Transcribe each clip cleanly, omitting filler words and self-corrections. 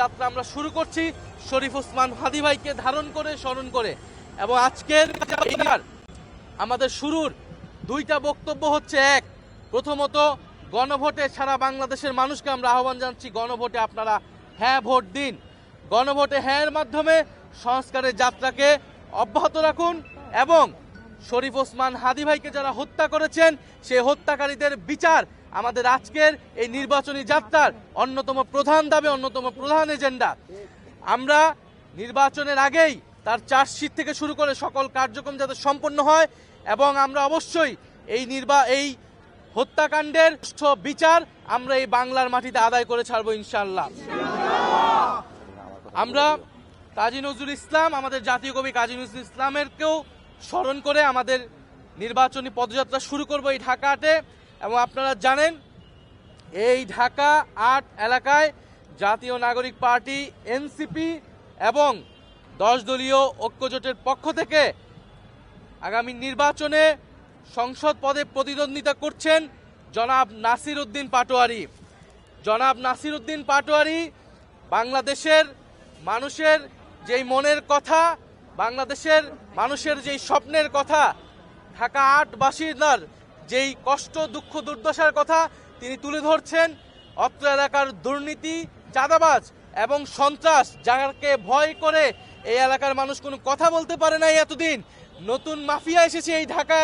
যাত্রা আমরা শুরু করছি শরীফ ওসমান হাদী ভাইকে ধারণ করে, স্মরণ করে। এবং আজকের আমাদের শুরুর দুইটা বক্তব্য হচ্ছে, এক, প্রথমত গণভোটে সারা বাংলাদেশের মানুষকে আমরা আহ্বান জানাচ্ছি, গণভোটে আপনারা হ্যাঁ ভোট দিন। গণভোটে হ্যাঁর মাধ্যমে সংস্কারের যাত্রাকে অব্যাহত রাখুন এবং শরীফ ওসমান হাদী ভাইকে যারা হত্যা করেছেন সেই হত্যাকারীদের বিচার আমাদের আজকের এই নির্বাচনী যাত্রার অন্যতম প্রধান দাবি, অন্যতম প্রধান এজেন্ডা। আমরা নির্বাচনের আগেই তার চার্জশিট থেকে শুরু করে সকল কার্যক্রম যাতে সম্পন্ন হয় এবং আমরা অবশ্যই এই হত্যাকাণ্ডের বিচার আমরা এই বাংলার মাটিতে আদায় করে ছাড়বো ইনশাআল্লাহ। আমরা কাজী নজরুল ইসলাম, আমাদের জাতীয় কবি কাজী নজরুল ইসলামেরকেও স্মরণ করে আমাদের নির্বাচনী পদযাত্রা শুরু করব এই ঢাকা ৮-এ। এবং আপনারা জানেন এই ঢাকা ৮ এলাকায় জাতীয় নাগরিক পার্টি এনসিপি এবং 10 দলীয় ঐক্যজোটের পক্ষ থেকে আগামী নির্বাচনে সংসদ পদে প্রতিদ্বন্দ্বিতা করছেন জনাব নাসির উদ্দিন পাটোয়ারি। জনাব নাসির উদ্দিন পাটোয়ারি বাংলাদেশের মানুষের যেই মনের কথা, বাংলাদেশের মানুষের যেই স্বপ্নের কথা, ঢাকা ৮ বাসিন্দার যেই কষ্ট, দুঃখ, দুর্দশার কথা তিনি তুলে ধরছেন। অত্র এলাকার দুর্নীতি, চাঁদাবাজ এবং সন্ত্রাস যাকে ভয় করে এই এলাকার মানুষ কোনো কথা বলতে পারে না এতদিন, নতুন মাফিয়া এসেছে এই ঢাকা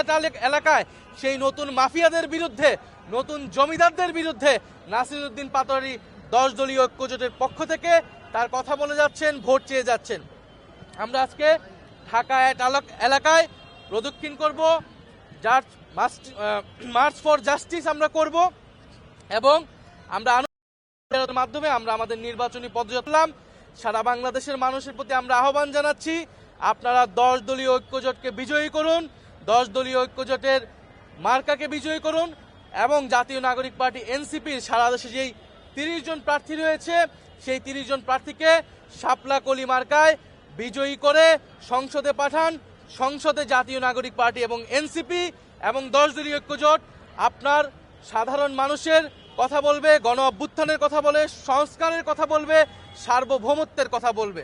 এলাকায়, সেই নতুন মাফিয়াদের বিরুদ্ধে, নতুন জমিদারদের বিরুদ্ধে নাসির উদ্দিন পাটোয়ারি 10 দলীয় ঐক্যজোটের পক্ষ থেকে তার কথা বলে যাচ্ছেন, ভোট চেয়ে যাচ্ছেন। আমরা আজকে ঢাকা ৮ এলাকায় প্রদক্ষিণ করব, মার্চ ফর জাস্টিস আমরা করব এবং আমরা মাধ্যমে আমরা আমাদের নির্বাচনী পদযাত্রা সারা বাংলাদেশের মানুষের প্রতি আমরা আহ্বান জানাচ্ছি, আপনারা 10 দলীয় ঐক্যজোটকে বিজয়ী করুন, 10 দলীয় ঐক্যজোটের মার্কাকে বিজয়ী করুন এবং জাতীয় নাগরিক পার্টি এনসিপির সারা দেশে যেই 30 জন প্রার্থী রয়েছে সেই 30 জন প্রার্থীকে শাপলা কলি মার্কায় বিজয়ী করে সংসদে পাঠান। সংসদে জাতীয় নাগরিক পার্টি এবং এনসিপি এবং 10 দলীয় ঐক্যজোট আপনার সাধারণ মানুষের কথা বলবে, গণ অভ্যুত্থানের কথা বলে, সংস্কারের কথা বলবে, সার্বভৌমত্বের কথা বলবে।